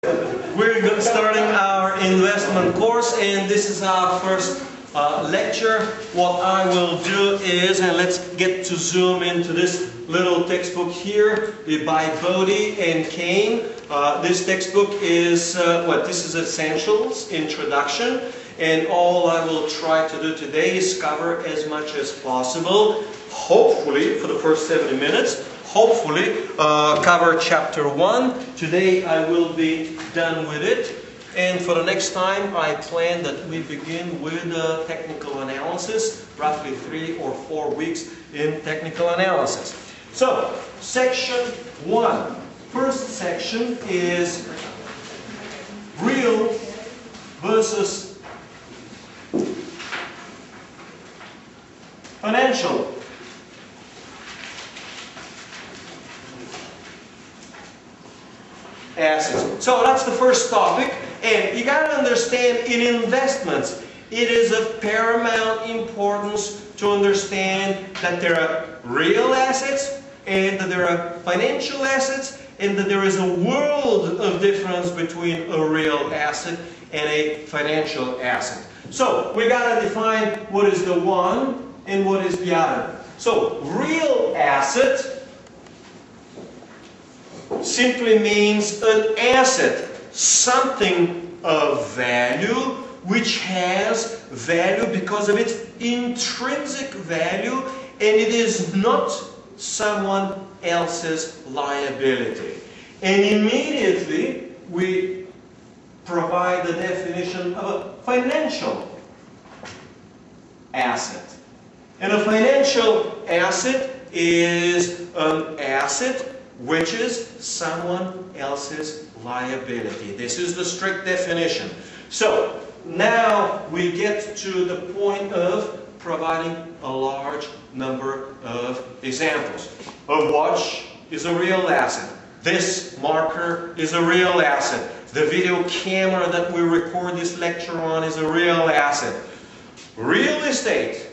We're starting our investment course, and this is our first lecture. What I will do is, and let's get to zoom into this little textbook here by Bodie and Kane. This textbook is, this is Essentials, Introduction, and all I will try to do today is cover as much as possible, hopefully for the first 70 minutes, cover chapter 1. Today I will be done with it. And for the next time, I plan that we begin with technical analysis, roughly 3 or 4 weeks in technical analysis. So, section 1. First section is real versus financial. Assets. So that's the first topic, and you got to understand in investments it is of paramount importance to understand that there are real assets and that there are financial assets and that there is a world of difference between a real asset and a financial asset. So we got to define what is the one and what is the other. So real asset simply means an asset, something of value, which has value because of its intrinsic value, and it is not someone else's liability. And immediately we provide the definition of a financial asset. And a financial asset is an asset which is someone else's liability. This is the strict definition. So, now we get to the point of providing a large number of examples. A watch is a real asset. This marker is a real asset. The video camera that we record this lecture on is a real asset. Real estate,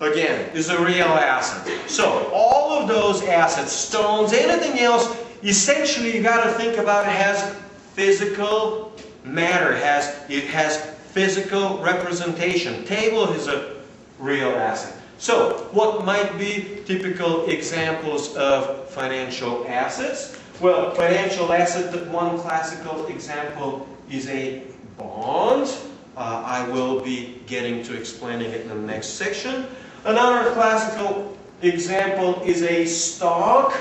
again, is a real asset. So, all of those assets, stones, anything else, essentially you got to think about it as physical matter. It has physical representation. Table is a real asset. So, what might be typical examples of financial assets? Well, financial asset, one classical example is a bond. I will be getting to explaining it in the next section. Another classical example is a stock.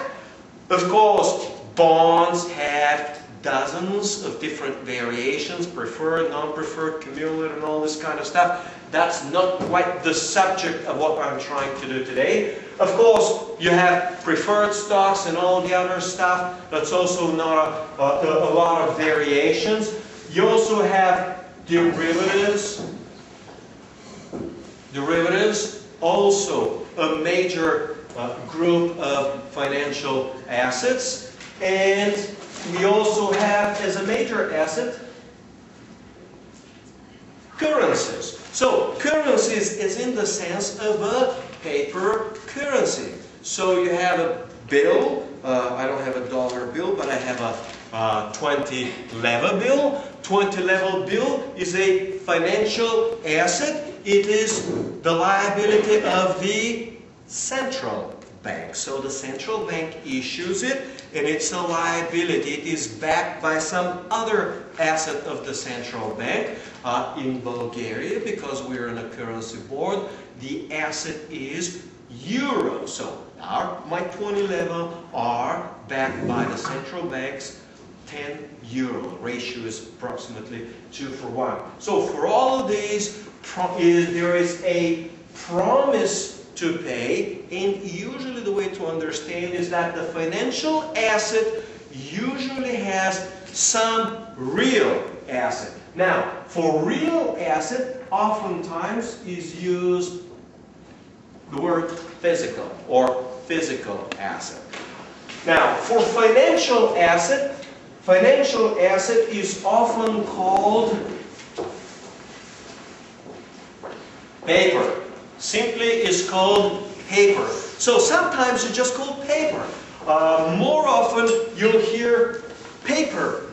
Of course, bonds have dozens of different variations, preferred, non-preferred, cumulative, and all this kind of stuff. That's not quite the subject of what I'm trying to do today. Of course, you have preferred stocks and all the other stuff. That's also not a lot of variations. You also have derivatives. Also a major group of financial assets, and we also have as a major asset currencies. So currencies is in the sense of a paper currency. So you have a bill, I don't have a dollar bill, but I have a 20 level bill. 20 level bill is a financial asset. It is the liability of the central bank. So the central bank issues it, and it's a liability. It is backed by some other asset of the central bank. In Bulgaria, because we're in a currency board, the asset is euro. So my 20 level are backed by the central bank's 10 euro. Ratio is approximately 2-for-1. So for all of these, there is a promise to pay, and usually the way to understand is that the financial asset usually has some real asset. Now, for real asset, oftentimes is used the word physical or physical asset. Now, for financial asset is often called paper. Simply is called paper. So sometimes it's just called paper. More often you'll hear paper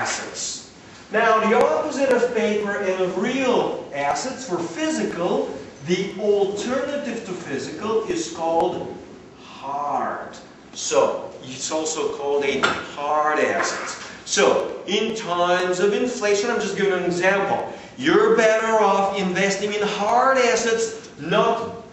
assets. Now, the opposite of paper and of real assets for physical, the alternative to physical is called hard. So, it's also called a hard asset. So, in times of inflation, I'm just giving an example. You're better off investing in hard assets, not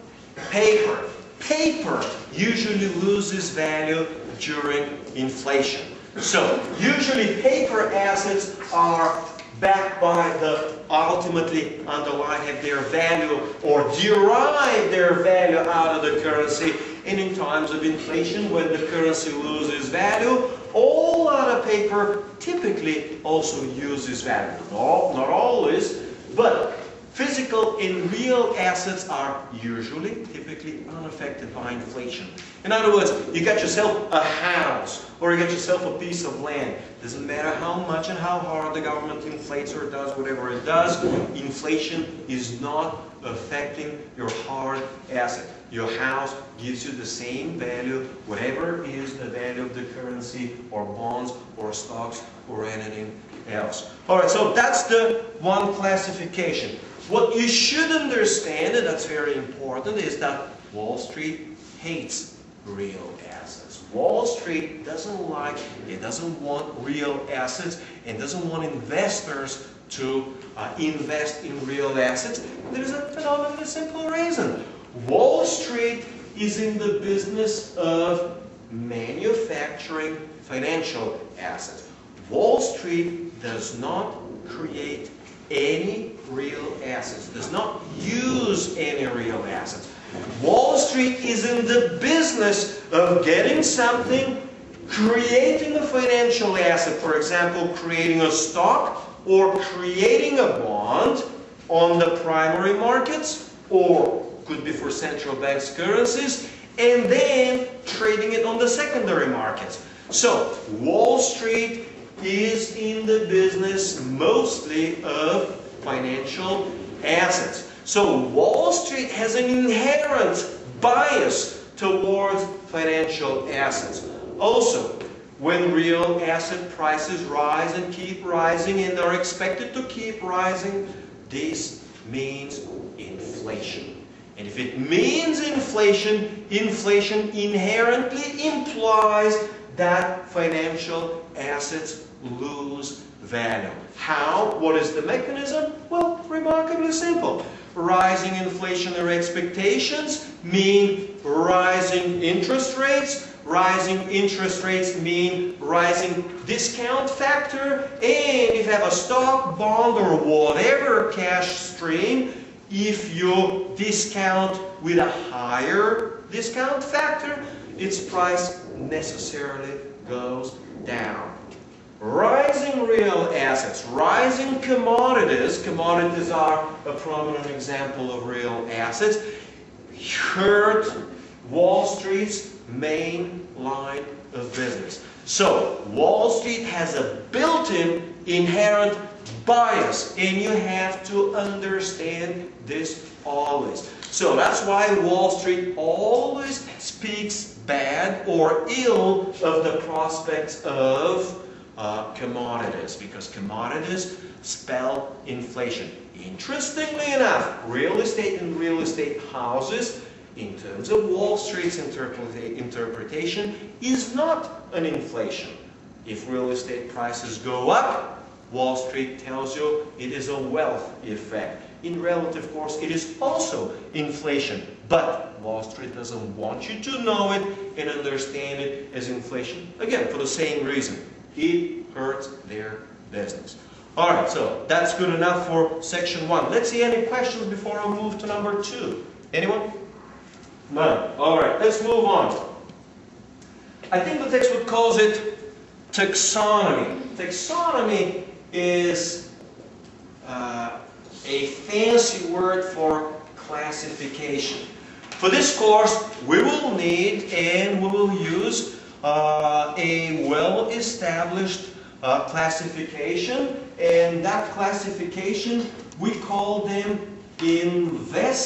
paper. Paper usually loses value during inflation. So, usually paper assets are backed by the ultimately underlying their value or derive their value out of the currency. And in times of inflation, when the currency loses value, all other paper typically also loses value. Not always, but physical and real assets are usually, typically unaffected by inflation. In other words, you got yourself a house or you got yourself a piece of land. Doesn't matter how much and how hard the government inflates or does whatever it does, inflation is not affecting your hard asset. Your house gives you the same value, whatever is the value of the currency or bonds or stocks or anything else. Alright, so that's the one classification. What you should understand, and that's very important, is that Wall Street hates real assets. Wall Street doesn't like, it doesn't want real assets, and doesn't want investors to invest in real assets. There's a phenomenally simple reason. Wall Street is in the business of manufacturing financial assets. Wall Street does not create any real assets, does not use any real assets. Wall Street is in the business of getting something, creating a financial asset, for example, creating a stock or creating a bond on the primary markets, or could be for central banks' currencies, and then trading it on the secondary markets. So, Wall Street is in the business mostly of financial assets. So, Wall Street has an inherent bias towards financial assets. Also, when real asset prices rise and keep rising and are expected to keep rising, this means inflation. And if it means inflation, inflation inherently implies that financial assets lose value. How? What is the mechanism? Well, remarkably simple. Rising inflationary expectations mean rising interest rates. Rising interest rates mean rising discount factor. And if you have a stock, bond, or whatever cash stream, if you discount with a higher discount factor, its price necessarily goes down. Rising real assets, rising commodities, commodities are a prominent example of real assets, hurt Wall Street's main line of business. So, Wall Street has a built-in inherent bias, and you have to understand this always. So that's why Wall Street always speaks bad or ill of the prospects of commodities, because commodities spell inflation. Interestingly enough, real estate and real estate houses, in terms of Wall Street's interpretation, is not an inflation. If real estate prices go up, Wall Street tells you it is a wealth effect. In relative course, it is also inflation. But Wall Street doesn't want you to know it and understand it as inflation. Again, for the same reason. It hurts their business. Alright, so that's good enough for section 1. Let's see any questions before I move to number 2. Anyone? None. Alright, let's move on. I think the textbook calls it taxonomy. Taxonomy is a fancy word for classification. For this course, we will need and we will use a well-established classification, and that classification, we call them investment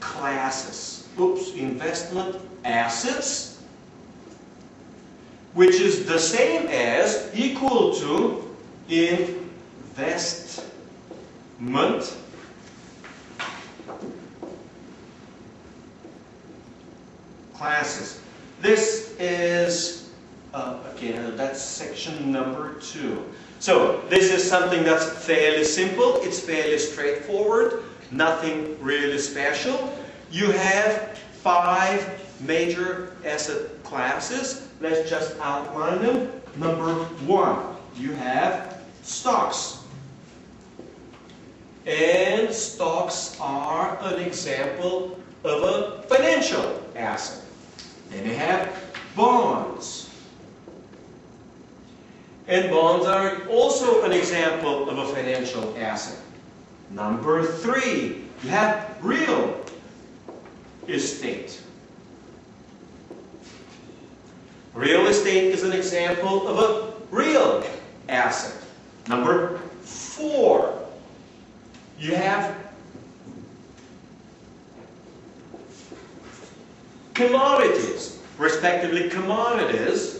classes. Investment assets, which is the same as, equal to, investment classes. This is, again, that's section number 2. So this is something that's fairly simple. It's fairly straightforward. Nothing really special. You have 5 major asset classes. Let's just outline them. Number 1, you have stocks. And stocks are an example of a financial asset. Then you have bonds. And bonds are also an example of a financial asset. Number 3, you have real estate. Real estate is an example of a real asset. Number 4, you have commodities, respectively commodities.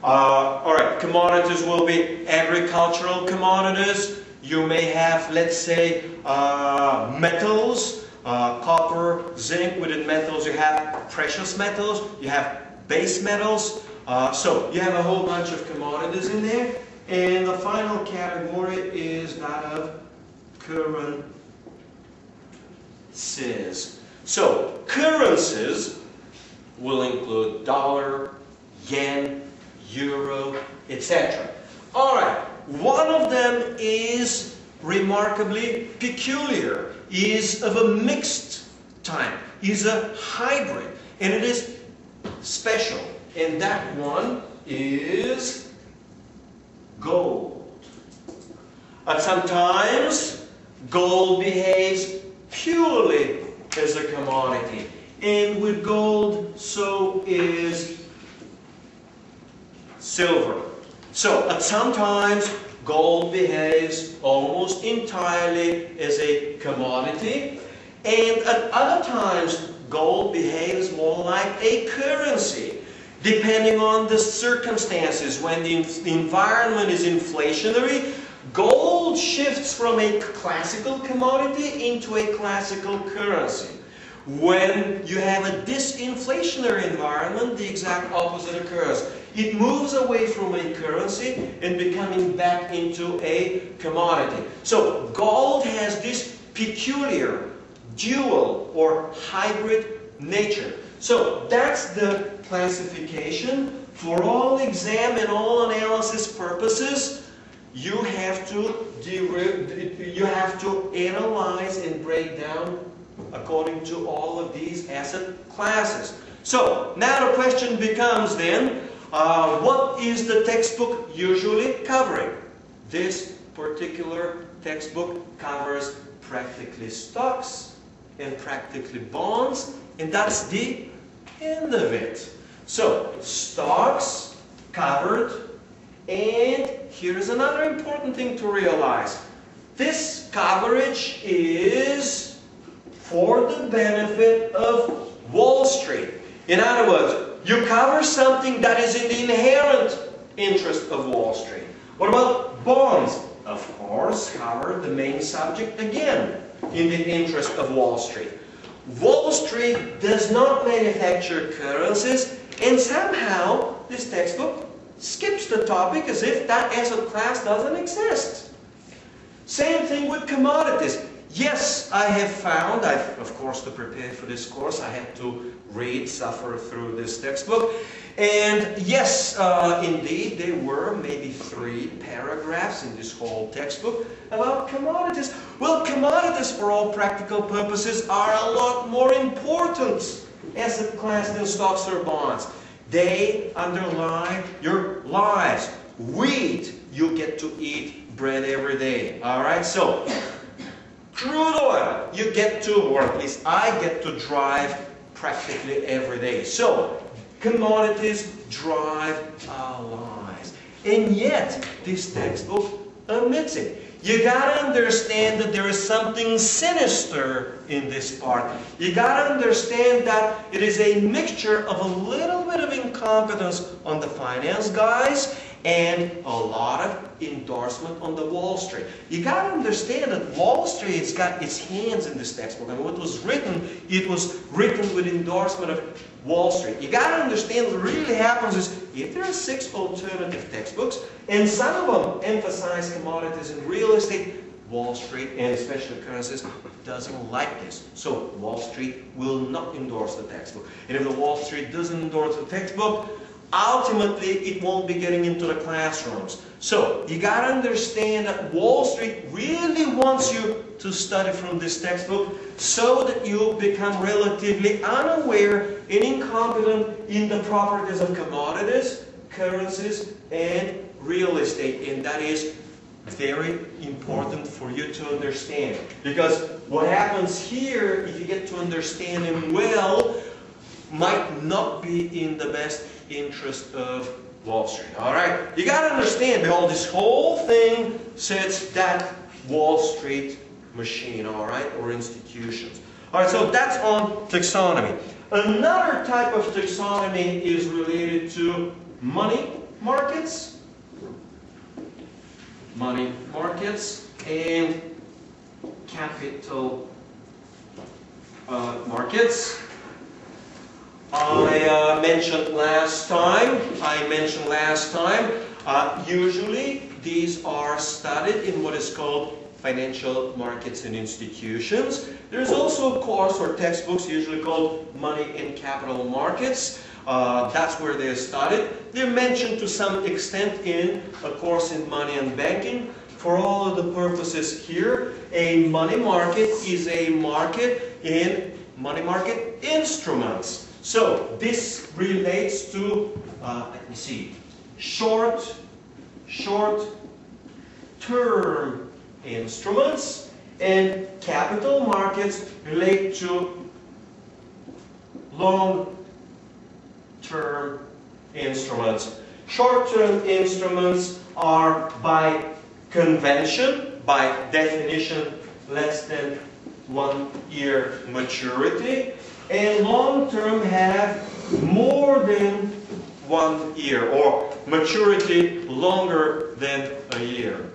Alright, commodities will be agricultural commodities. You may have, let's say, metals, copper, zinc. Within metals you have precious metals, you have base metals. So you have a whole bunch of commodities in there. And the final category is that of currencies. So currencies will include dollar, yen, euro, etc. Alright, one of them is remarkably peculiar, is of a mixed type, is a hybrid, and it is special. And that one is gold. But sometimes gold behaves purely as a commodity. And with gold, so is silver. So, sometimes gold behaves almost entirely as a commodity, and at other times gold behaves more like a currency, depending on the circumstances. When the environment is inflationary, gold shifts from a classical commodity into a classical currency. When you have a disinflationary environment, the exact opposite occurs. It moves away from a currency and becoming back into a commodity. So gold has this peculiar dual or hybrid nature. So that's the classification. For all exam and all analysis purposes, you have to analyze and break down according to all of these asset classes. So now the question becomes then, what is the textbook usually covering? This particular textbook covers practically stocks and practically bonds, and that's the end of it. So stocks covered, and here's another important thing to realize. This coverage is for the benefit of Wall Street. In other words, you cover something that is in the inherent interest of Wall Street. What about bonds? Of course, cover the main subject again in the interest of Wall Street. Wall Street does not manufacture currencies, and somehow this textbook skips the topic as if that asset class doesn't exist. Same thing with commodities. Yes, I have found, of course, to prepare for this course, I had to suffer through this textbook. And yes, indeed, there were maybe 3 paragraphs in this whole textbook about commodities. Well, commodities, for all practical purposes, are a lot more important asset class than stocks or bonds. They underlie your lives. Wheat, you get to eat bread every day. Alright, so crude oil, you get to, or at least I get to drive practically every day. So, commodities drive our lives. And yet, this textbook omits it. you gotta understand that there is something sinister in this part. You gotta understand that it is a mixture of a little bit of incompetence on the finance guys and a lot of endorsement on the Wall Street. You gotta understand that Wall Street's got its hands in this textbook, and what was written, it was written with endorsement of Wall Street. You gotta understand what really happens is, if there are 6 alternative textbooks, and some of them emphasize commodities and real estate, Wall Street, and especially Currencies, doesn't like this. So Wall Street will not endorse the textbook. And if the Wall Street doesn't endorse the textbook, ultimately it won't be getting into the classrooms. So you got to understand that Wall Street really wants you to study from this textbook so that you become relatively unaware and incompetent in the properties of commodities, currencies, and real estate. And that is very important for you to understand. Because what happens here, if you get to understand them well, might not be in the best interest of Wall Street. Alright? You got to understand, behold, this whole thing sets that Wall Street machine, alright, or institutions. Alright, so that's on taxonomy. Another type of taxonomy is related to money markets. Money markets and capital markets. I mentioned last time, usually these are studied in what is called financial markets and institutions. There's also a course or textbooks usually called money and capital markets. That's where they're studied. They're mentioned to some extent in a course in money and banking. For all of the purposes here, a money market is a market in money market instruments. So this relates to, let me see, short-term instruments, and capital markets relate to long-term instruments. Short-term instruments are by convention, by definition, less than 1 year maturity, and long-term have more than 1 year, or maturity longer than a year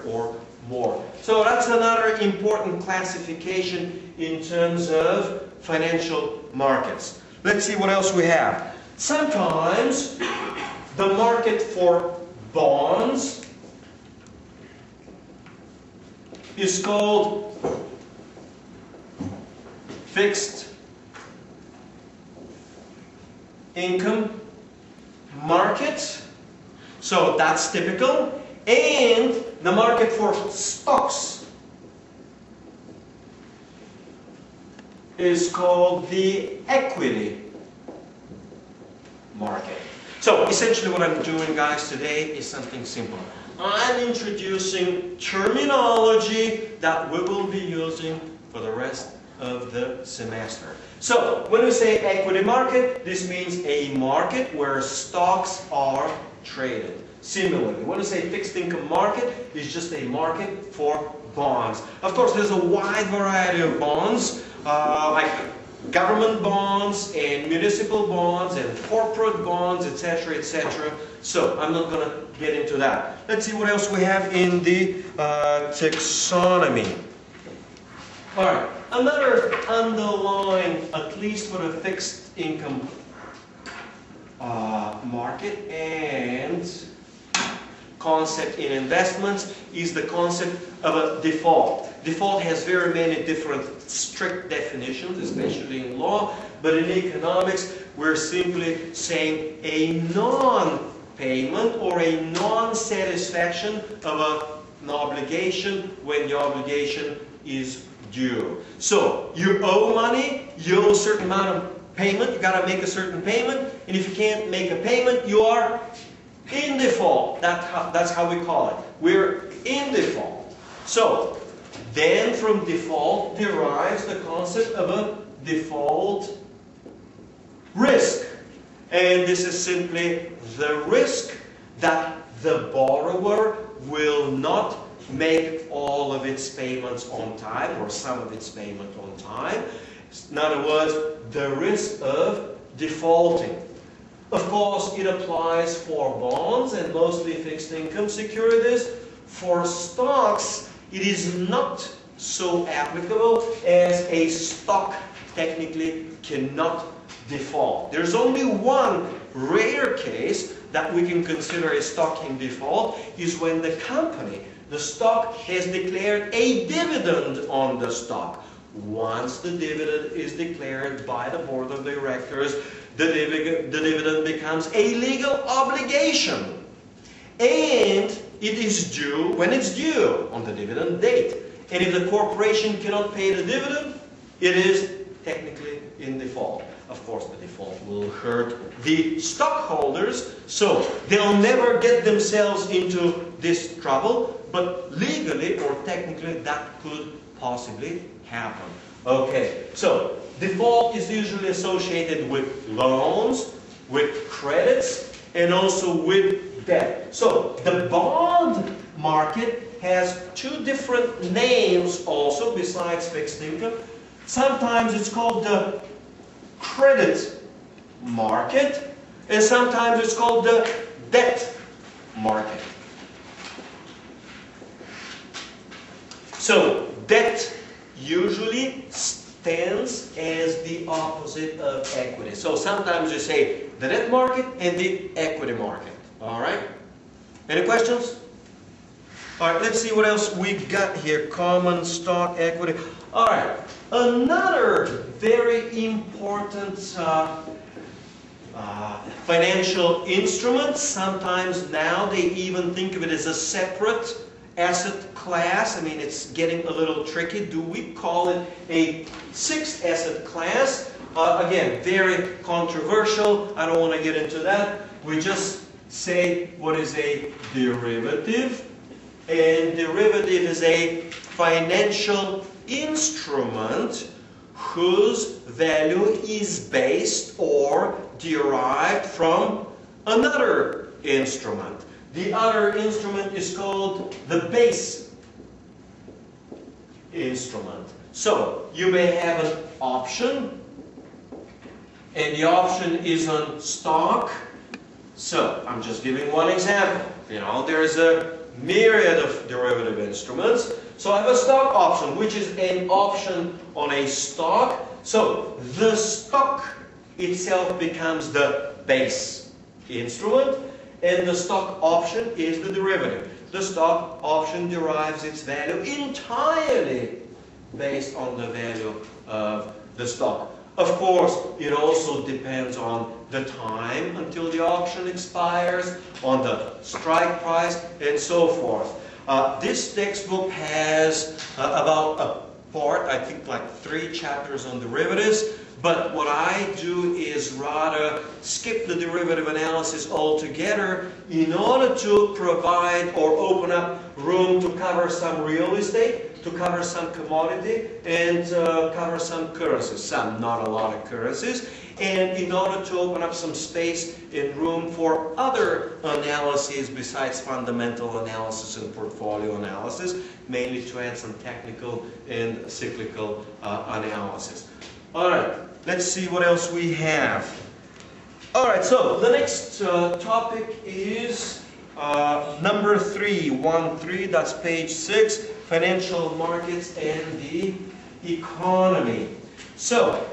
or more. So that's another important classification in terms of financial markets. Let's see what else we have. Sometimes the market for bonds is called fixed income market. So that's typical. And the market for stocks is called the equity market. So essentially what I'm doing, guys, today is something simple. I'm introducing terminology that we will be using for the rest of the semester. So when we say equity market, this means a market where stocks are traded. Similarly, when we say fixed income market, it's just a market for bonds. Of course, there's a wide variety of bonds, like government bonds and municipal bonds and corporate bonds, etc., etc. So I'm not going to get into that. Let's see what else we have in the taxonomy. All right, another underlying, at least for the fixed income market and concept in investments, is the concept of a default. Default has very many different strict definitions, especially in law, but in economics we're simply saying a non-payment or a non-satisfaction of an obligation when the obligation is due. So you owe money, you owe a certain amount of payment, you got to make a certain payment, and if you can't make a payment, you are in default. That's how we call it. We're in default. So then from default derives the concept of a default risk. And this is simply the risk that the borrower will not make all of its payments on time, or some of its payment on time. In other words, the risk of defaulting. Of course, it applies for bonds and mostly fixed income securities. For stocks, it is not so applicable, as a stock technically cannot default. There's only one rare case that we can consider a stock in default, is when the company, the stock, has declared a dividend on the stock. Once the dividend is declared by the board of directors, the dividend becomes a legal obligation. And it is due when it's due, on the dividend date. And if the corporation cannot pay the dividend, it is technically in default. Of course, the default will hurt the stockholders, so they'll never get themselves into this trouble, but legally or technically that could possibly happen. Okay, so default is usually associated with loans, with credits, and also with debt. So the bond market has two different names also besides fixed income. Sometimes it's called the credit market, and sometimes it's called the debt market. So debt usually stands as the opposite of equity. So sometimes you say the debt market and the equity market. All right? Any questions? All right, let's see what else we got here. Common stock, equity. All right, another very important financial instrument. Sometimes now they even think of it as a separate asset class. I mean, it's getting a little tricky. Do we call it a sixth asset class? Again, very controversial. I don't want to get into that. We just say what is a derivative. And derivative is a financial instrument whose value is based or derived from another instrument. The other instrument is called the base instrument. So you may have an option, and the option is on stock. So I'm just giving one example. You know, there's a myriad of derivative instruments. So I have a stock option, which is an option on a stock. So the stock itself becomes the base instrument, and the stock option is the derivative. The stock option derives its value entirely based on the value of the stock. Of course, it also depends on the time until the auction expires, on the strike price, and so forth. This textbook has about a part, I think like 3 chapters on derivatives, but what I do is rather skip the derivative analysis altogether in order to provide or open up room to cover some real estate, to cover some commodity, and cover some currencies, some, not a lot of currencies, and in order to open up some space and room for other analyses besides fundamental analysis and portfolio analysis, mainly to add some technical and cyclical analysis. All right, let's see what else we have. All right, so the next topic is number 3, that's page 6, financial markets and the economy. So,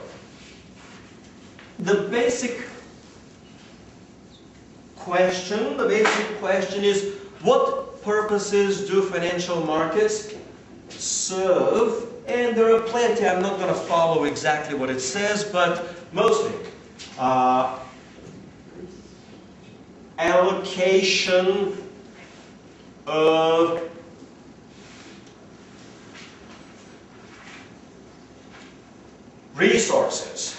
the basic question is, what purposes do financial markets serve? And there are plenty. I'm not going to follow exactly what it says, but mostly allocation of resources.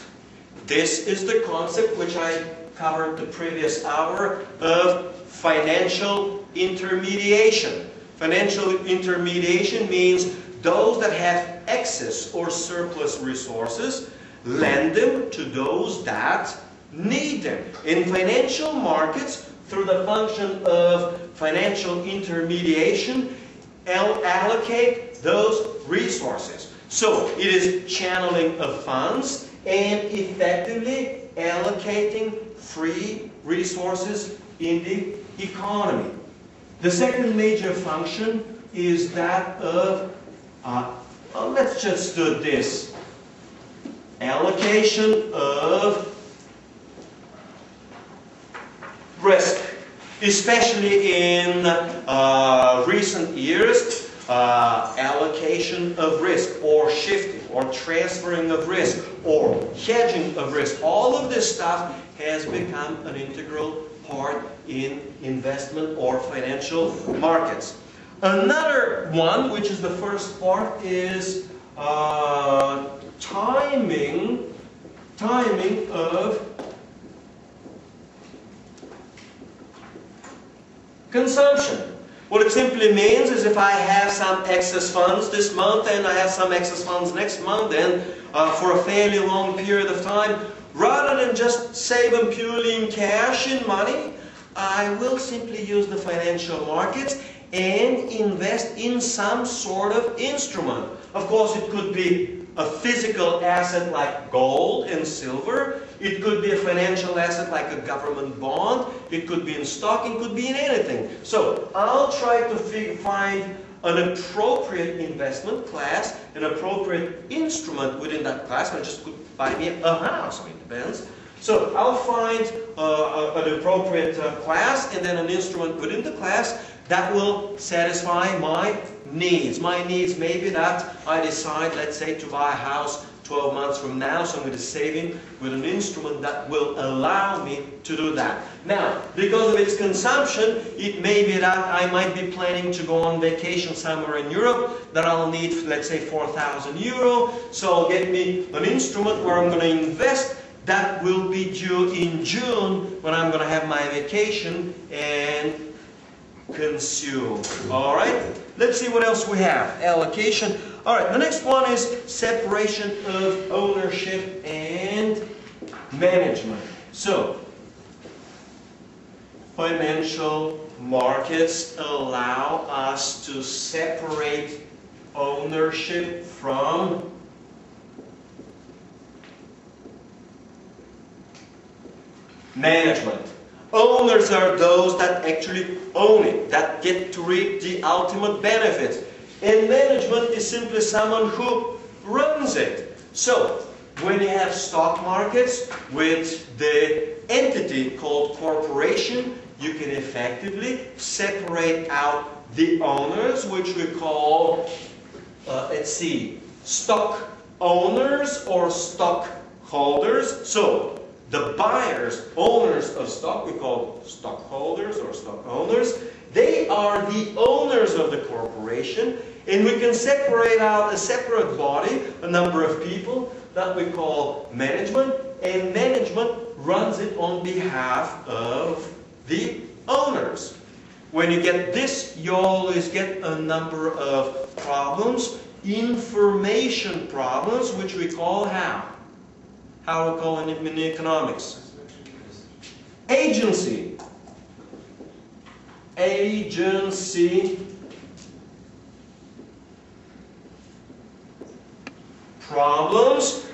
This is the concept which I covered the previous hour of financial intermediation. Financial intermediation means those that have excess or surplus resources lend them to those that need them. In financial markets, through the function of financial intermediation, allocate those resources. So it is channeling of funds and effectively allocating free resources in the economy. The second major function is that of, let's just do this, allocation of risk. Especially in recent years, allocation of risk, or shifting, or transferring of risk, or hedging of risk. All of this stuff has become an integral part in investment or financial markets. Another one, which is the first part, is timing of consumption. What it simply means is if I have some excess funds this month and I have some excess funds next month, and for a fairly long period of time, rather than just save them purely in cash, in money, I will simply use the financial markets and invest in some sort of instrument. Of course, it could be a physical asset like gold and silver. It could be a financial asset like a government bond. It could be in stock. It could be in anything. So I'll try to find an appropriate investment class, an appropriate instrument within that class. I just could buy me a house. I mean, it depends. So I'll find an appropriate class and then an instrument within the class that will satisfy my needs. My needs may be that I decide, let's say, to buy a house 12 months from now, so I'm going to save in with an instrument that will allow me to do that. Now, because of its consumption, it may be that I might be planning to go on vacation somewhere in Europe, that I'll need, let's say, 4,000 euro. So I'll get me an instrument where I'm going to invest that will be due in June when I'm going to have my vacation and consume. All right? Let's see what else we have. Allocation. All right, the next one is separation of ownership and management. So, financial markets allow us to separate ownership from management. Owners are those that actually own it, that get to reap the ultimate benefits. And management is simply someone who runs it. So, when you have stock markets with the entity called corporation, you can effectively separate out the owners, which we call, let's see, stock owners or stockholders. So, the buyers, owners of stock, we call stockholders or stock owners. They are the owners of the corporation, and we can separate out a separate body, a number of people, that we call management, and management runs it on behalf of the owners. When you get this, you always get a number of problems, information problems, which we call how? How we call it in economics? Agency. Agency problems.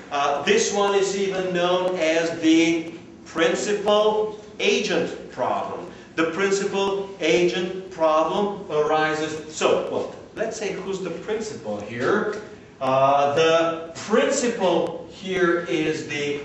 This one is even known as the principal agent problem. The principal agent problem arises. So, well, let's say who's the principal here. The principal here is the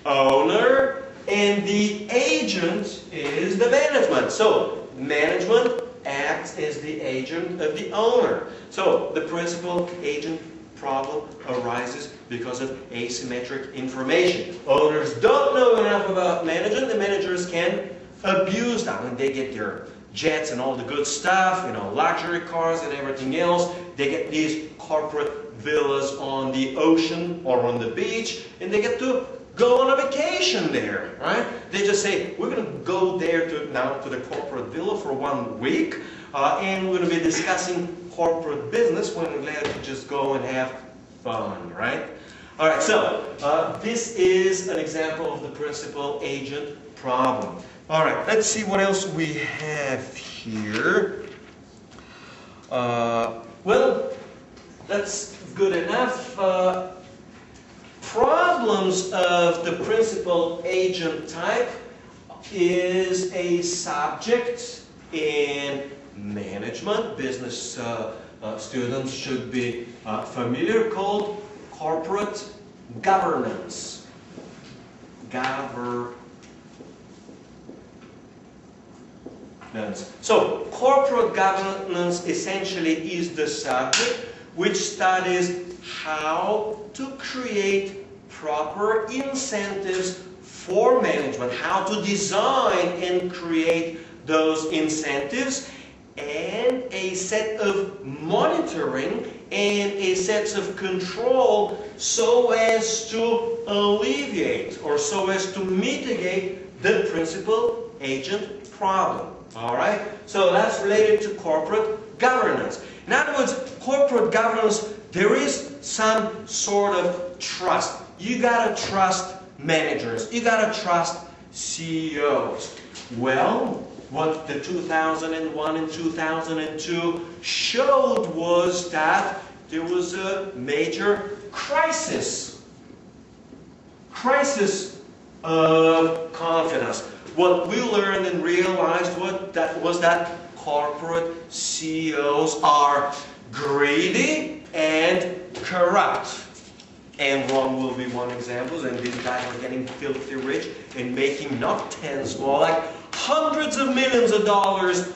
owner, and the agent is the management. So, management acts as the agent of the owner. So, the principal agent problem arises because of asymmetric information. Owners don't know enough about management. The managers can abuse that. When they get their jets and all the good stuff, you know, luxury cars and everything else, they get these corporate villas on the ocean or on the beach, and they get to go on a vacation there, right? They just say, we're going to go there now to the corporate villa for 1 week, and we're going to be discussing corporate business when we're glad to just go and have fun, right? All right, so this is an example of the principal agent problem. All right, let's see what else we have here. Well, that's good enough. Problems of the principal-agent type is a subject in management. Business students should be familiar, called corporate governance. So, corporate governance essentially is the subject which studies how to create proper incentives for management, how to design and create those incentives, and a set of monitoring and a set of control so as to alleviate or so as to mitigate the principal-agent problem. Alright? So that's related to corporate governance. In other words, corporate governance, there is some sort of trust. You gotta trust managers. You gotta trust CEOs. Well, what the 2001 and 2002 showed was that there was a major crisis of confidence. What we learned and realized was that corporate CEOs are greedy and corrupt. Enron will be one example, and these guys are getting filthy rich and making not tens, more like hundreds of millions of dollars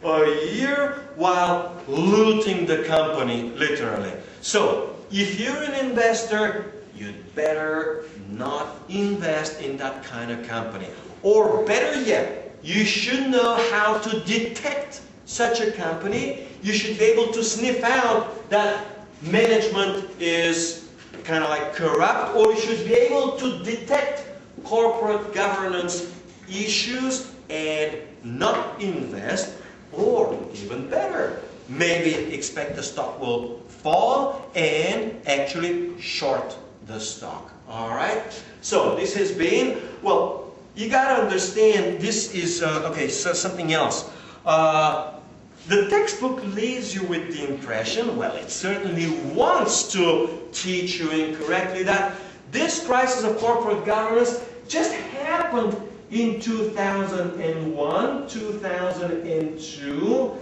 a year while looting the company, literally. So, if you're an investor, you'd better not invest in that kind of company. Or better yet, you should know how to detect such a company. You should be able to sniff out that management is kind of like corrupt, or you should be able to detect corporate governance issues and not invest, or even better, maybe expect the stock will fall and actually short the stock. Alright? So this has been, well, you gotta understand this is, okay, so something else. The textbook leaves you with the impression, well, it certainly wants to teach you incorrectly, that this crisis of corporate governance just happened in 2001, 2002,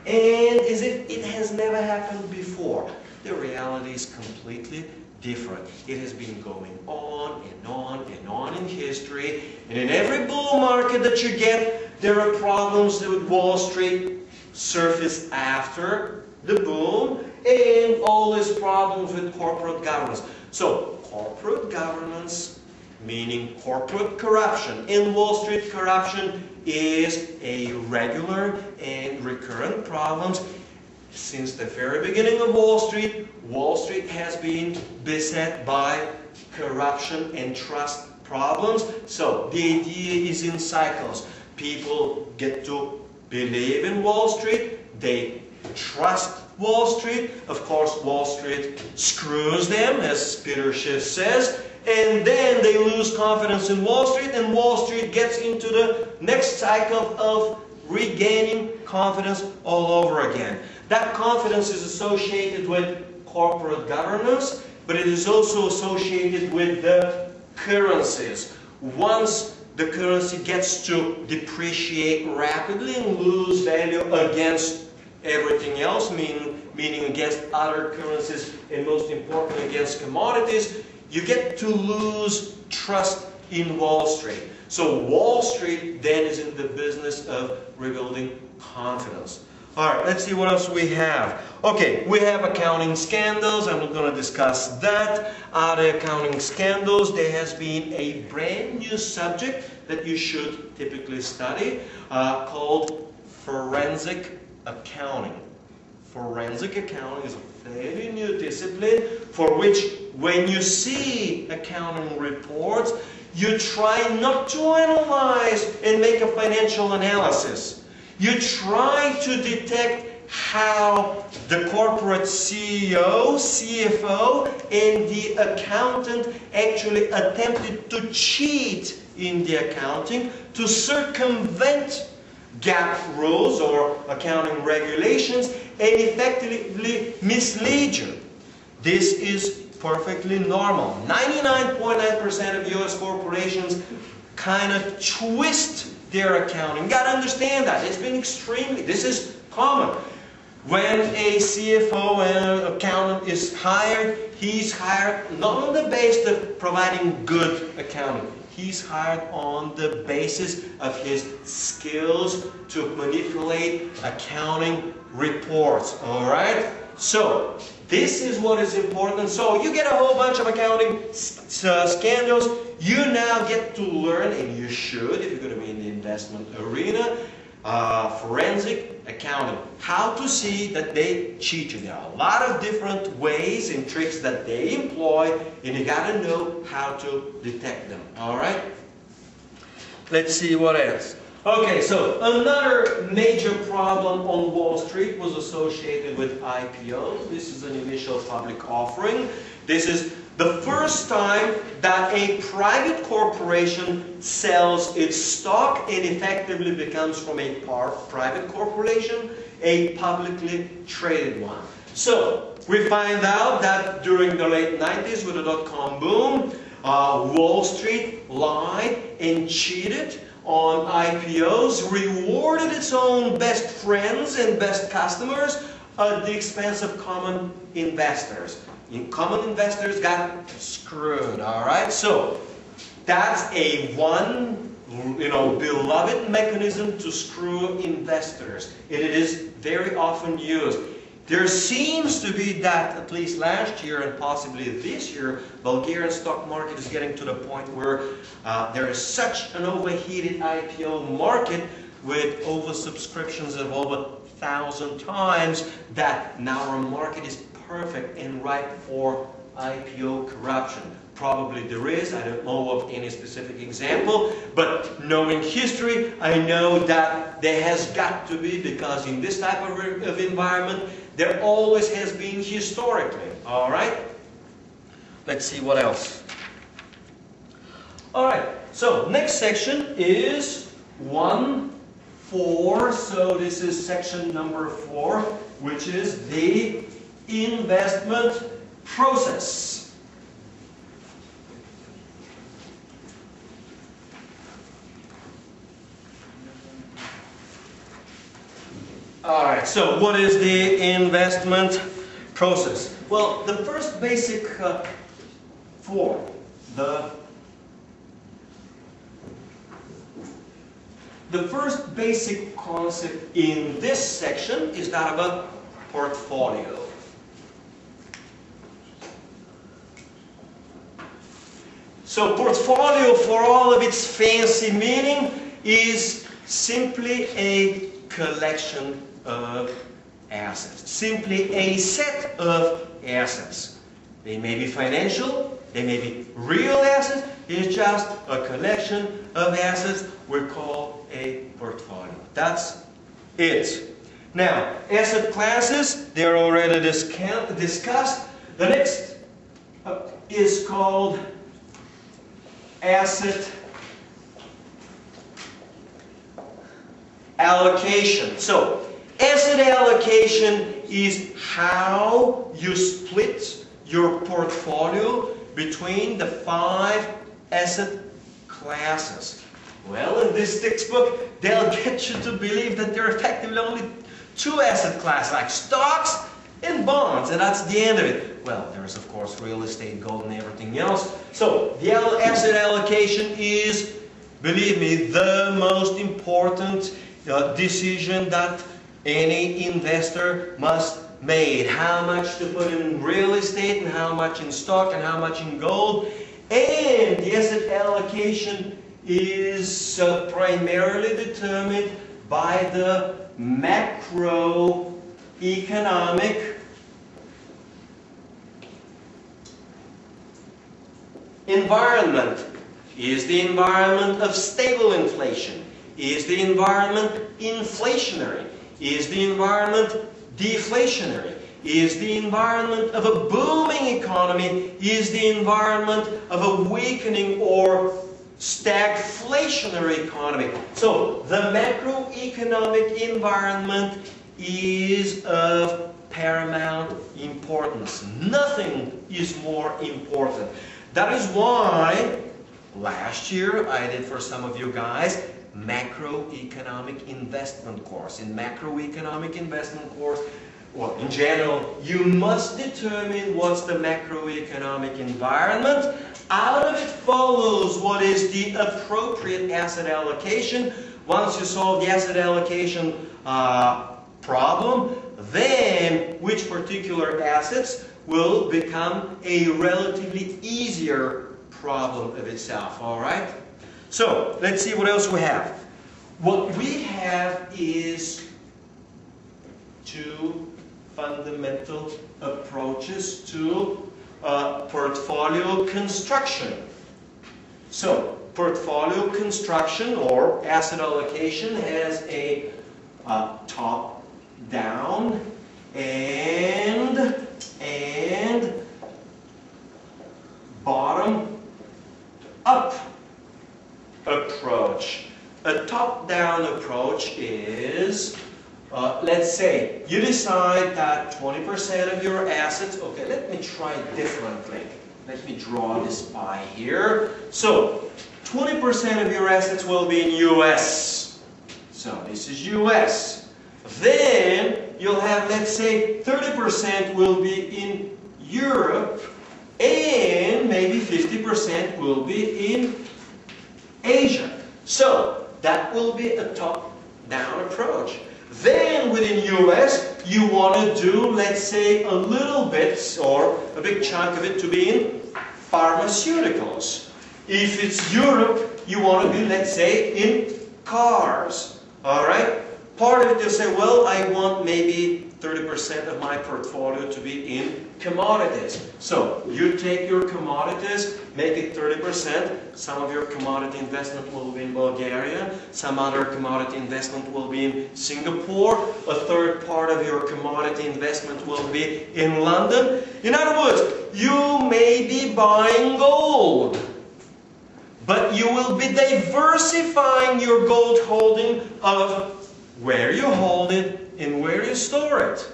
and as if it has never happened before. The reality is completely different. It has been going on and on and on in history, and in every bull market that you get, there are problems with Wall Street surface after the boom, and all these problems with corporate governance. So, corporate governance, meaning corporate corruption, and Wall Street corruption is a regular and recurrent problem. Since the very beginning of Wall Street has been beset by corruption and trust problems. So the idea is in cycles. People get to believe in Wall Street, they trust Wall Street. Of course, Wall Street screws them, as Peter Schiff says, and then they lose confidence in Wall Street, and Wall Street gets into the next cycle of regaining confidence all over again. That confidence is associated with corporate governance, but it is also associated with the currencies. Once the currency gets to depreciate rapidly and lose value against everything else, meaning against other currencies, and most importantly against commodities, you get to lose trust in Wall Street. So Wall Street then is in the business of rebuilding confidence. Alright, let's see what else we have. Okay, we have accounting scandals. I'm not going to discuss that. Other accounting scandals, there has been a brand new subject that you should typically study called forensic accounting. Forensic accounting is a very new discipline for which, when you see accounting reports, you try not to analyze and make a financial analysis. You try to detect how the corporate CEO, CFO, and the accountant actually attempted to cheat in the accounting to circumvent GAAP rules or accounting regulations and effectively mislead you. This is perfectly normal. 99.9% of US corporations kind of twist their accounting. You got to understand that. It's been this is common. When a CFO and an accountant is hired, he's hired not on the basis of providing good accounting. He's hired on the basis of his skills to manipulate accounting reports. Alright? So, this is what is important. So, you get a whole bunch of accounting scandals. You now get to learn, and you should, if you're going to be in the investment arena, forensic accounting. How to see that they cheat you. There are a lot of different ways and tricks that they employ, and you got to know how to detect them. Alright? Let's see what else. Okay, so another major problem on Wall Street was associated with IPOs. This is an initial public offering. This is the first time that a private corporation sells its stock and effectively becomes from a private corporation a publicly traded one. So, we find out that during the late 90s with the dot-com boom, Wall Street lied and cheated on IPOs, rewarded its own best friends and best customers at the expense of common investors. Common investors got screwed, alright? So, that's a beloved mechanism to screw investors. And it is very often used. There seems to be that, at least last year and possibly this year, Bulgarian stock market is getting to the point where there is such an overheated IPO market with oversubscriptions of over 1,000 times that now our market is perfect and ripe for IPO corruption. Probably there is, I don't know of any specific example, but knowing history, I know that there has got to be, because in this type of environment, there always has been historically. Alright? Let's see what else. Alright, so next section is 1.4. So this is section number 4, which is the investment process. Alright, so what is the investment process? Well, the first basic form, the first basic concept in this section is that of a portfolio. So portfolio, for all of its fancy meaning, is simply a collection of assets. Simply a set of assets. They may be financial, they may be real assets, it's just a collection of assets we call a portfolio. That's it. Now, asset classes, they're already discussed. The next is called asset allocation. So, asset allocation is how you split your portfolio between the 5 asset classes. Well, in this textbook, they'll get you to believe that there are effectively only 2 asset classes, like stocks and bonds, and that's the end of it. Well, there is, of course, real estate, gold, and everything else. So, the asset allocation is, believe me, the most important decision that any investor must make. How much to put in real estate, and how much in stock, and how much in gold. And the asset allocation is primarily determined by the macroeconomic environment. Is the environment of stable inflation? Is the environment inflationary? Is the environment deflationary? Is the environment of a booming economy? Is the environment of a weakening or stagflationary economy. So the macroeconomic environment is of paramount importance. Nothing is more important. That is why last year I did for some of you guys macroeconomic investment course. In macroeconomic investment course, well, in general, you must determine what's the macroeconomic environment. Out of it follows what is the appropriate asset allocation. Once you solve the asset allocation problem, then which particular assets will become a relatively easier problem of itself, all right? So, let's see what else we have. What we have is two fundamental approaches to portfolio construction. So, portfolio construction or asset allocation has a top-down and bottom-up approach. A top-down approach is, let's say, you decide that 20% of your assets, okay, let me try it differently. Let me draw this pie here. So, 20% of your assets will be in US. So, this is US. Then, you'll have, let's say, 30% will be in Europe, and maybe 50% will be in Asia. So, that will be a top-down approach. Then, within US, you want to do, let's say, a little bit, or a big chunk of it to be in pharmaceuticals. If it's Europe, you want to be, let's say, in cars. Alright? Part of it, you'll say, well, I want maybe 30% of my portfolio to be in commodities. So, you take your commodities, make it 30%. Some of your commodity investment will be in Bulgaria. Some other commodity investment will be in Singapore. A third part of your commodity investment will be in London. In other words, you may be buying gold, but you will be diversifying your gold holding of where you hold it and where you store it.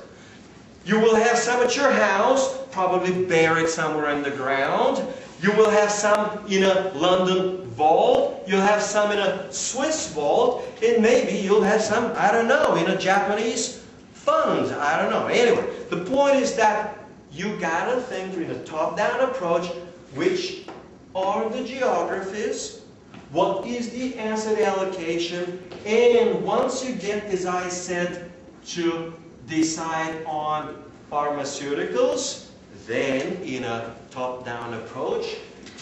You will have some at your house, probably buried somewhere in the ground. You will have some in a London vault. You'll have some in a Swiss vault. And maybe you'll have some, I don't know, in a Japanese fund. I don't know. Anyway, the point is that you gotta think in a top-down approach, which are the geographies, what is the asset allocation, and once you get, as I said, to decide on pharmaceuticals, then in a top-down approach,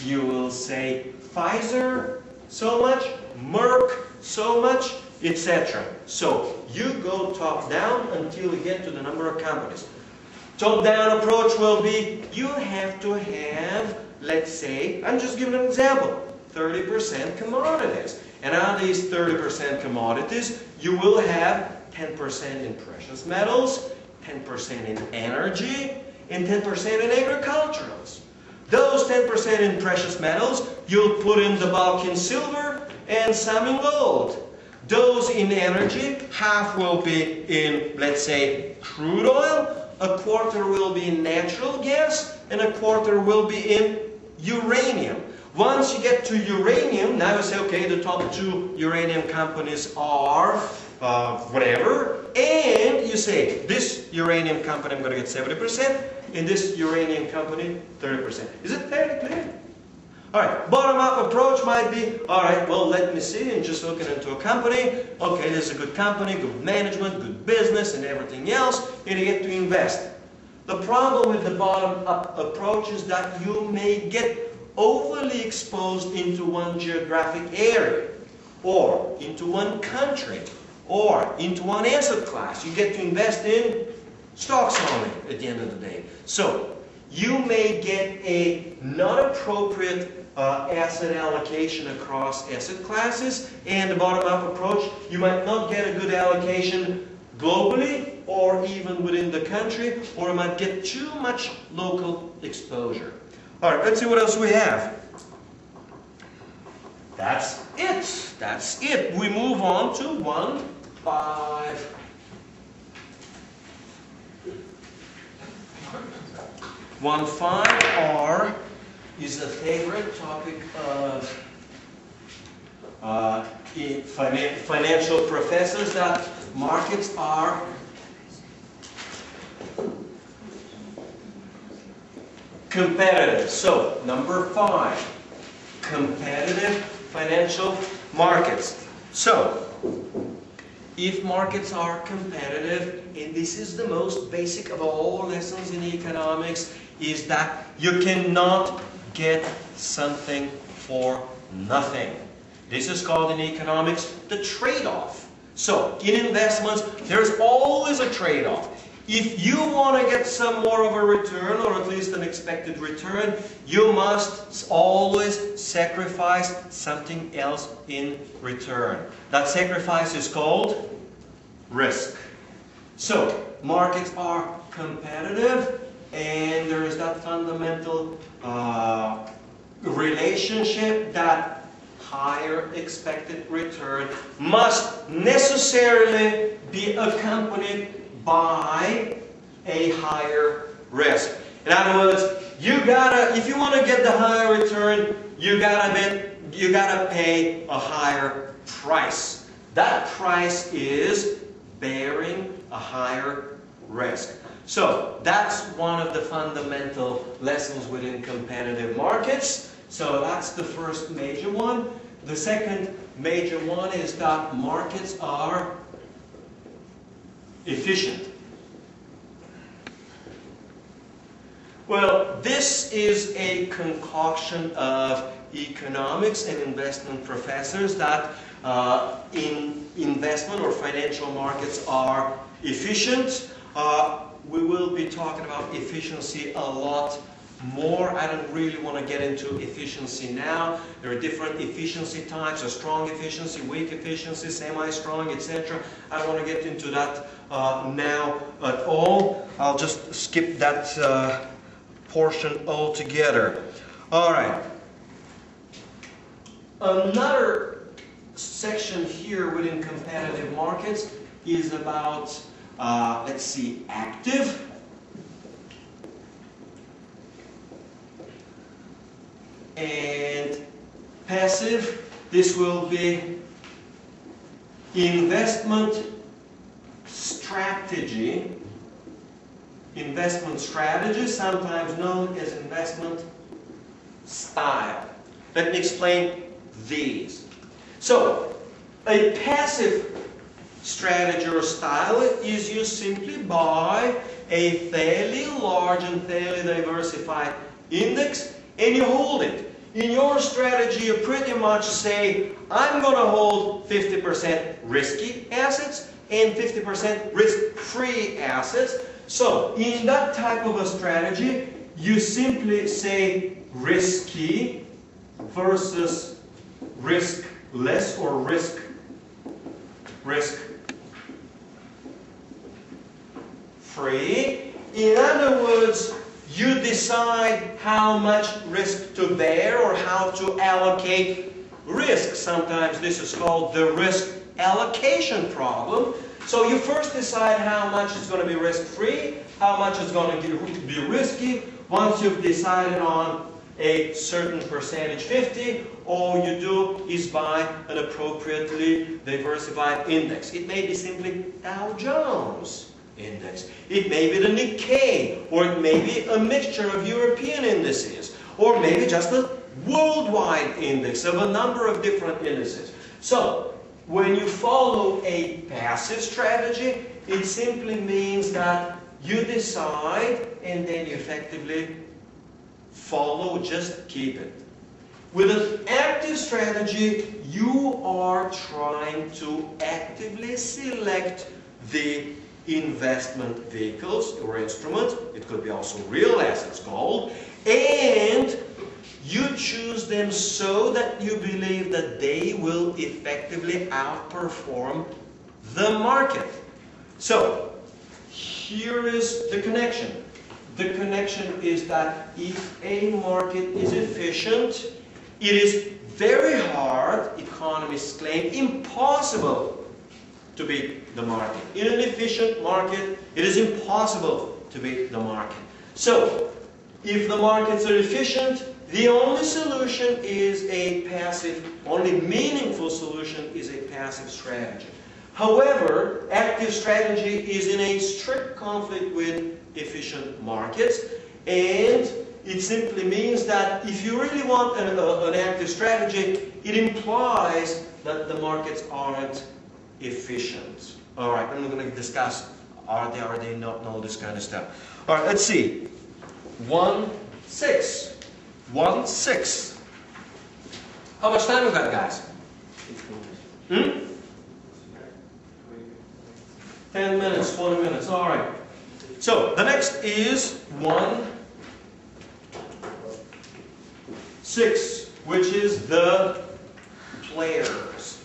you will say Pfizer so much, Merck so much, etc. So you go top-down until you get to the number of companies. Top-down approach will be, you have to have, let's say, I'm just giving an example, 30% commodities. And on these 30% commodities, you will have 10% in precious metals, 10% in energy, and 10% in agriculturals. Those 10% in precious metals, you'll put in the bulk in silver and some in gold. Those in energy, half will be in, let's say, crude oil, a quarter will be in natural gas, and a quarter will be in uranium. Once you get to uranium, now you say, okay, the top two uranium companies are whatever, and you say, this uranium company I'm going to get 70%, and this uranium company 30%. Is it fairly clear? Alright, bottom-up approach might be, alright, well, let me see, and just looking into a company, okay, this is a good company, good management, good business, and everything else, and you get to invest. The problem with the bottom-up approach is that you may get overly exposed into one geographic area, or into one country, or into one asset class. You get to invest in stocks only at the end of the day. So, you may get a not appropriate asset allocation across asset classes, and the bottom-up approach, you might not get a good allocation globally, or even within the country, or you might get too much local exposure. Alright, let's see what else we have. That's it. That's it. We move on to 1.5. 1.5R is a favorite topic of financial professors, that markets are competitive. So, number 5, competitive financial markets. So, if markets are competitive, and this is the most basic of all lessons in economics, is that you cannot get something for nothing. This is called in economics the trade-off. So, in investments, there's always a trade-off. If you want to get some more of a return, or at least an expected return, you must always sacrifice something else in return. That sacrifice is called risk. So, markets are competitive, and there is that fundamental relationship that higher expected return must necessarily be accompanied by a higher risk. In other words, if you want to get the higher return, you gotta pay a higher price. That price is bearing a higher risk. So that's one of the fundamental lessons within competitive markets. So that's the first major one. The second major one is that markets are efficient. Well, this is a concoction of economics and investment professors that in investment or financial markets are efficient. We will be talking about efficiency a lot more. I don't really want to get into efficiency now. There are different efficiency types, a strong efficiency, weak efficiency, semi-strong, etc. I don't want to get into that now at all. I'll just skip that portion altogether. All right. Another section here within competitive markets is about, let's see, active. And passive. This will be investment strategy. Investment strategy, sometimes known as investment style. Let me explain these. So, a passive strategy or style is used simply by a fairly large and fairly diversified index, and you hold it. In your strategy, you pretty much say, I'm going to hold 50% risky assets and 50% risk-free assets. So, in that type of a strategy, you simply say risky versus riskless or risk-free. In other words, you decide how much risk to bear or how to allocate risk. Sometimes this is called the risk allocation problem. So you first decide how much is going to be risk-free, how much is going to be risky. Once you've decided on a certain percentage, 50, all you do is buy an appropriately diversified index. It may be simply Dow Jones index. It may be the Nikkei, or it may be a mixture of European indices, or maybe just a worldwide index of a number of different indices. So, when you follow a passive strategy, it simply means that you decide and then you effectively follow, just keep it. With an active strategy, you are trying to actively select the investment vehicles or instruments, it could be also real assets, gold, and you choose them so that you believe that they will effectively outperform the market. So, here is the connection. The connection is that if a market is efficient, it is very hard, economists claim, impossible to beat the market. In an efficient market, it is impossible to beat the market. So, if the markets are efficient, the only solution is a passive, only meaningful solution is a passive strategy. However, active strategy is in a strict conflict with efficient markets, and it simply means that if you really want an active strategy, it implies that the markets aren't efficient. All right, I'm going to discuss are they not, all this kind of stuff. All right, let's see. 1/6. 1/6. How much time we got, guys? 10 minutes, 20 minutes. All right. So the next is 1/6, which is the players.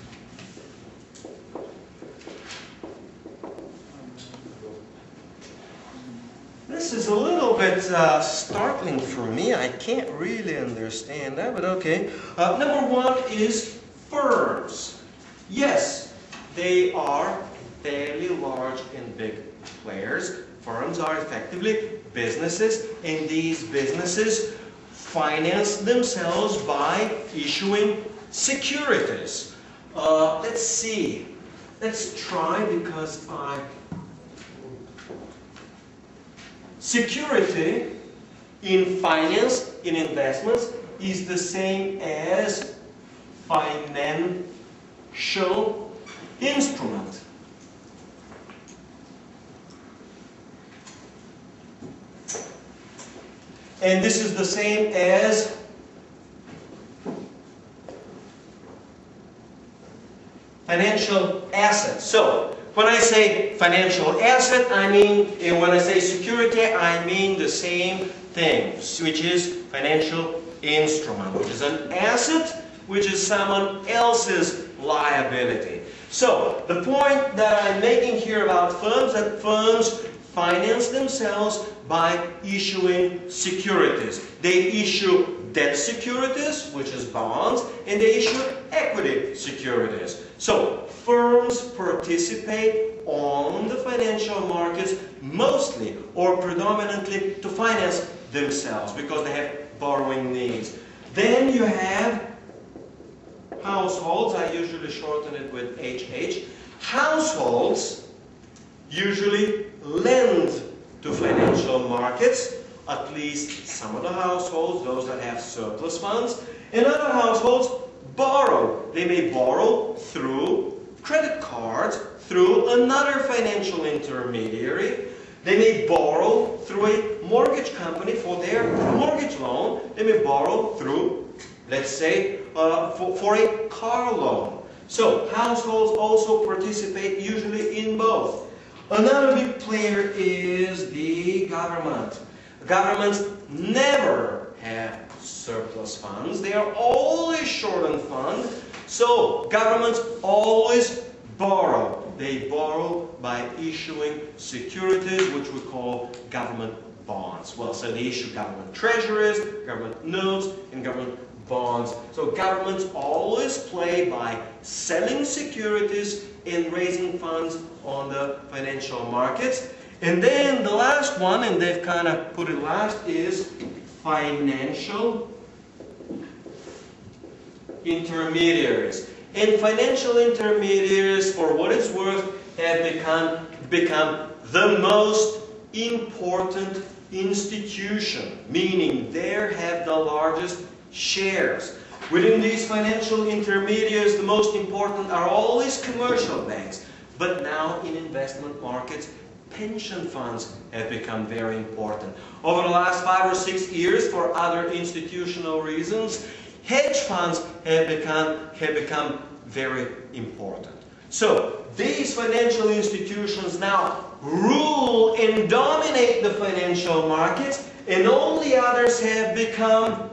This is a little bit startling for me. I can't really understand that, but okay. Number 1 is firms. Yes, they are fairly large and big players. Firms are effectively businesses, and these businesses finance themselves by issuing securities. Let's see. Let's try, because security in finance, in investments, is the same as financial instrument. And this is the same as financial asset. So, when I say financial asset, I mean, and when I say security, I mean the same thing, which is financial instrument, which is an asset, which is someone else's liability. So, the point that I'm making here about firms, that firms finance themselves by issuing securities. They issue debt securities, which is bonds, and they issue equity securities. So, firms participate on the financial markets mostly or predominantly to finance themselves because they have borrowing needs. Then you have households. I usually shorten it with HH. Households usually lend to financial markets, at least some of the households, those that have surplus funds, and other households borrow. They may borrow through credit cards, through another financial intermediary. They may borrow through a mortgage company for their mortgage loan. They may borrow through, let's say, for a car loan. So, households also participate usually in both. Another big player is the government. Governments never have surplus funds. They are always short on funds. So governments always borrow. They borrow by issuing securities, which we call government bonds. Well, so they issue government treasuries, government notes, and government bonds. So governments always play by selling securities and raising funds on the financial markets. And then the last one, and they've kind of put it last, is financial intermediaries. And financial intermediaries, for what it's worth, have become the most important institution, meaning they have the largest shares. Within these financial intermediaries, the most important are always commercial banks. But now in investment markets, pension funds have become very important. Over the last 5 or 6 years, for other institutional reasons, hedge funds have become very important. So, these financial institutions now rule and dominate the financial markets, and all the others have become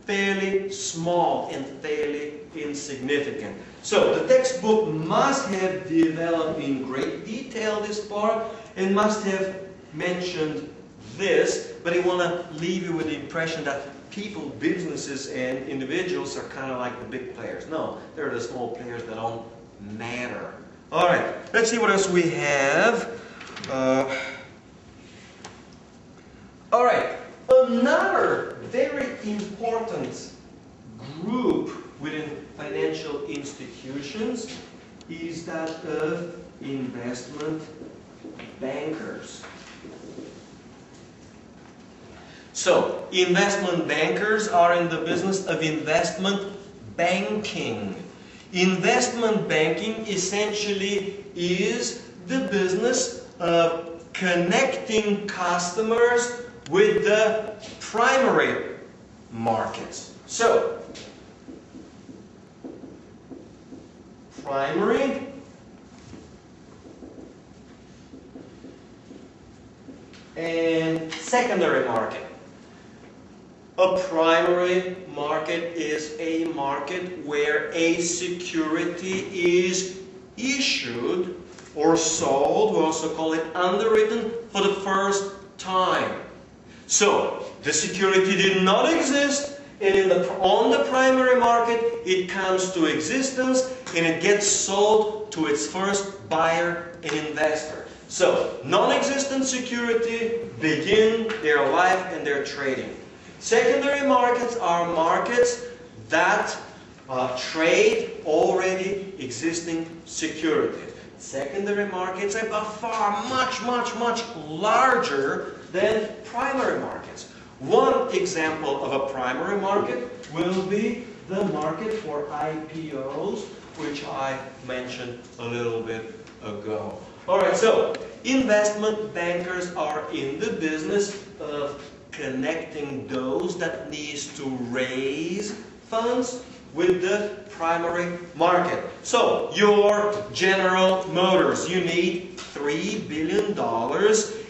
fairly small and fairly insignificant. So, the textbook must have developed in great detail this part and must have mentioned this, but I want to leave you with the impression that people, businesses, and individuals are kind of like the big players. No, they're the small players that don't matter. All right, let's see what else we have. All right, another very important group within financial institutions is that of investment bankers. So, investment bankers are in the business of investment banking. Investment banking essentially is the business of connecting customers with the primary markets. So, primary and secondary market. A primary market is a market where a security is issued or sold, we also call it underwritten, for the first time. So, the security did not exist, and on the primary market it comes to existence and it gets sold to its first buyer and investor. So, non-existent security begin their life and their trading. Secondary markets are markets that trade already existing securities. Secondary markets are by far much larger than primary markets. One example of a primary market will be the market for IPOs, which I mentioned a little bit ago. Alright, so investment bankers are in the business of connecting those that needs to raise funds with the primary market. So, your General Motors, you need $3 billion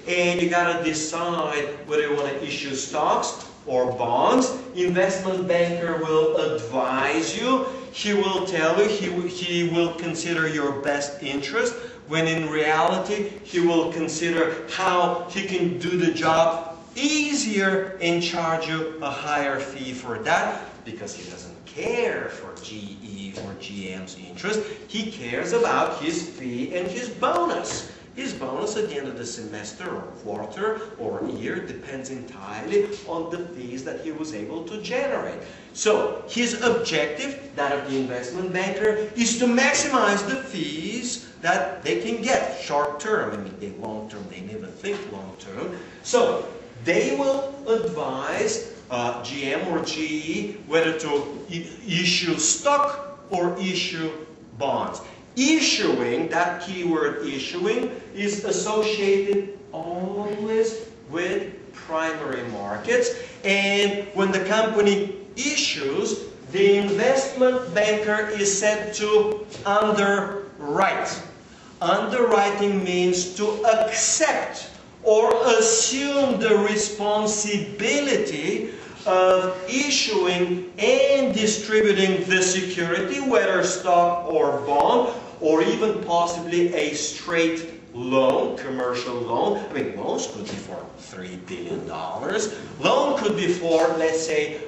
and you gotta decide whether you want to issue stocks or bonds. Investment banker will advise you. He will tell you, he will consider your best interest, when in reality he will consider how he can do the job easier and charge you a higher fee for that, because he doesn't care for GE or GM's interest. He cares about his fee and his bonus. His bonus at the end of the semester or quarter or year depends entirely on the fees that he was able to generate. So his objective, that of the investment banker, is to maximize the fees that they can get short term. I mean, long term, they never think long term. So they will advise GM or GE whether to issue stock or issue bonds. Issuing, that keyword issuing, is associated always with primary markets, and when the company issues, the investment banker is said to underwrite. Underwriting means to accept or assume the responsibility of issuing and distributing the security, whether stock or bond, or even possibly a straight loan, commercial loan. I mean, loans could be for $3 billion. Loan could be for, let's say,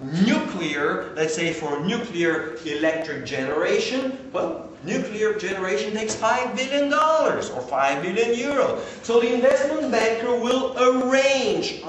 nuclear, let's say for nuclear electric generation. Well, nuclear generation takes $5 billion or 5 billion euros. So the investment banker will underwrite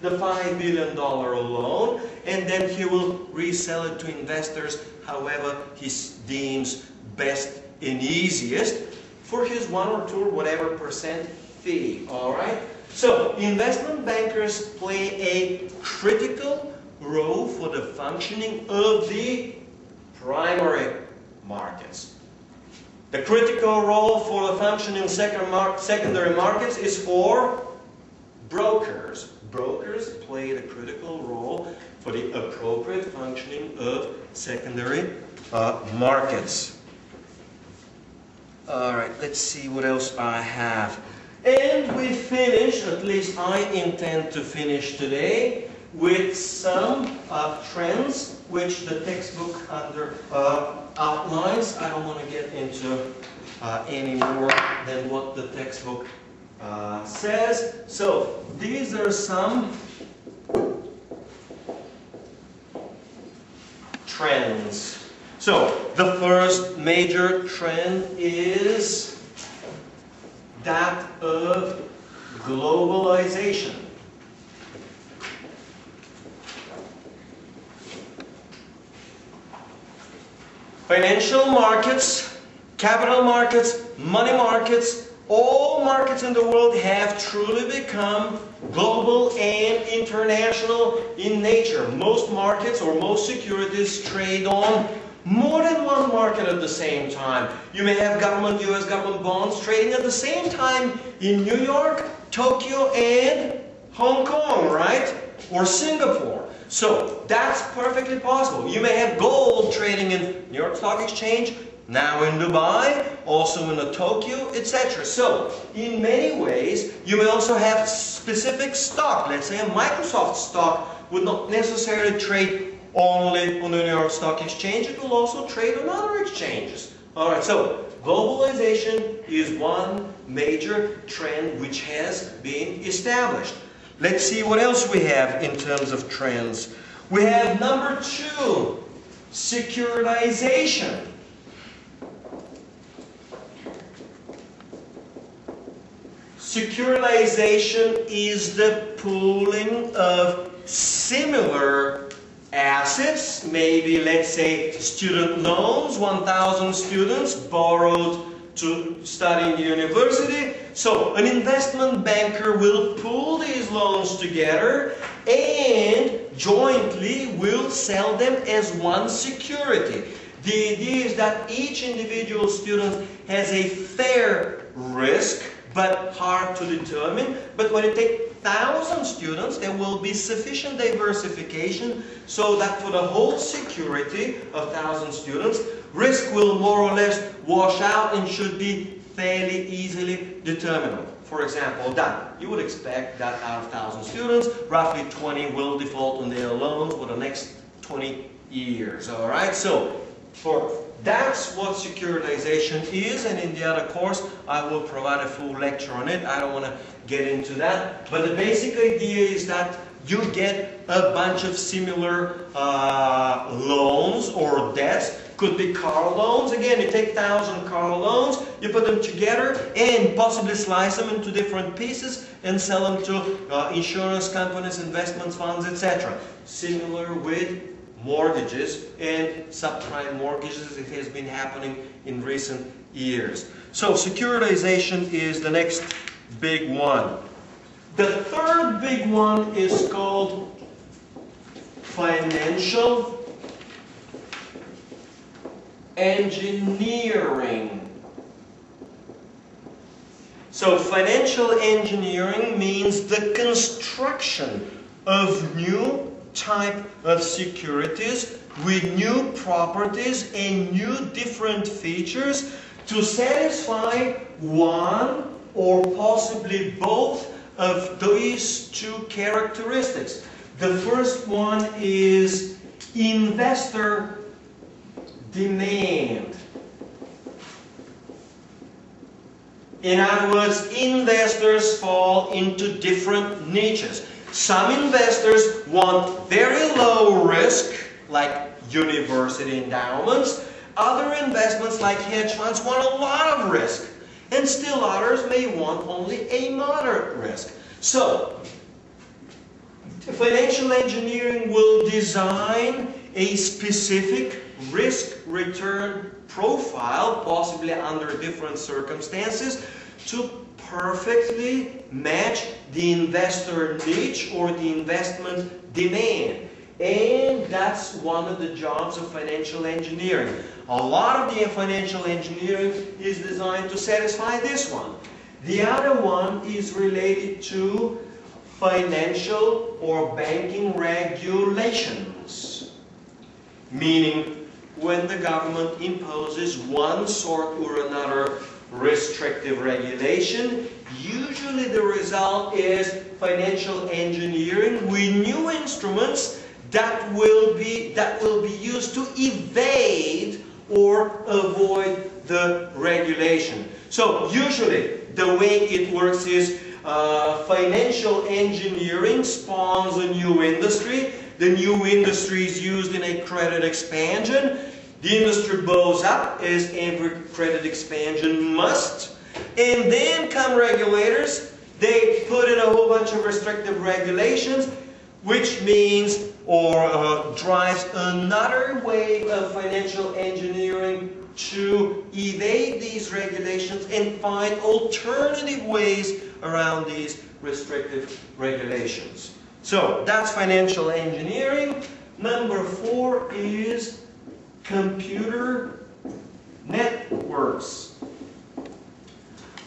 the $5 billion loan, and then he will resell it to investors however he deems best and easiest for his 1 or 2 or whatever % fee. Alright? So, investment bankers play a critical role for the functioning of the primary markets. The critical role for the functioning secondary markets is for brokers. Brokers play the critical role for the appropriate functioning of secondary markets. Alright, let's see what else I have. And we finish, at least I intend to finish today, with some trends which the textbook outlines. I don't want to get into any more than what the textbook says. So these are some trends. So, the first major trend is that of globalization. Financial markets, capital markets, money markets, all markets in the world have truly become global and international in nature. Most markets or most securities trade on more than one market at the same time. You may have US government bonds trading at the same time in New York, Tokyo, and Hong Kong, right? Or Singapore. So that's perfectly possible. You may have gold trading in New York Stock Exchange, now in Dubai, also in Tokyo, etc. So, in many ways, you may also have specific stock. Let's say a Microsoft stock would not necessarily trade only on the New York Stock Exchange. It will also trade on other exchanges. Alright, so globalization is one major trend which has been established. Let's see what else we have in terms of trends. We have number 2, securitization. Securitization is the pooling of similar assets, maybe let's say student loans, 1,000 students borrowed to study in the university. So an investment banker will pool these loans together and jointly will sell them as one security. The idea is that each individual student has a fair risk, but hard to determine. But when you take 1,000 students, there will be sufficient diversification so that for the whole security of 1,000 students, risk will more or less wash out and should be fairly easily determinable. For example, that you would expect that out of 1,000 students, roughly 20 will default on their loans for the next 20 years. Alright, so that's what securitization is, and in the other course I will provide a full lecture on it. I don't want to get into that, but the basic idea is that you get a bunch of similar loans or debts. Could be car loans. Again, you take 1,000 car loans, you put them together and possibly slice them into different pieces and sell them to insurance companies, investment funds, etc. Similar with mortgages and subprime mortgages. It has been happening in recent years. So securitization is the next big one. The third big one is called financial engineering. So financial engineering means the construction of new type of securities with new properties and new different features to satisfy one or possibly both of these two characteristics. The first one is investor demand. In other words, investors fall into different niches. Some investors want very low risk, like university endowments. Other investments, like hedge funds, want a lot of risk. And still others may want only a moderate risk. So, financial engineering will design a specific risk-return profile, possibly under different circumstances, to perfectly match the investor niche or the investment demand. And that's one of the jobs of financial engineering. A lot of the financial engineering is designed to satisfy this one. The other one is related to financial or banking regulations. Meaning, when the government imposes one sort or another restrictive regulation, usually the result is financial engineering with new instruments that will be used to evade or avoid the regulation. So usually the way it works is financial engineering spawns a new industry the new industries used in a credit expansion. The industry blows up, as every credit expansion must. And then come regulators. They put in a whole bunch of restrictive regulations, which means or drives another wave of financial engineering to evade these regulations and find alternative ways around these restrictive regulations. So that's financial engineering. Number 4 is computer networks.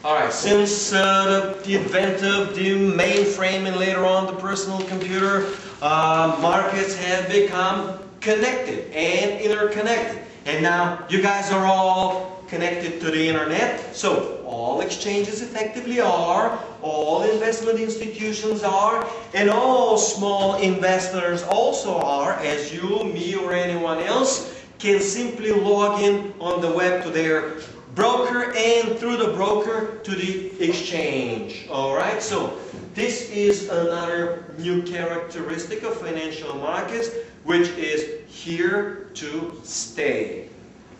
Alright, since the advent of the mainframe and later on the personal computer, markets have become connected and interconnected. And now you guys are all connected to the internet, so all exchanges effectively are, all investment institutions are, and all small investors also are, as you, me, or anyone else can simply log in on the web to their broker and through the broker to the exchange. Alright, so this is another new characteristic of financial markets, which is here to stay.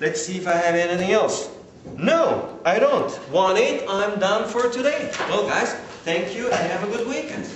Let's see if I have anything else. No, I don't. 1-8, I'm done for today. Well guys, thank you and have a good weekend.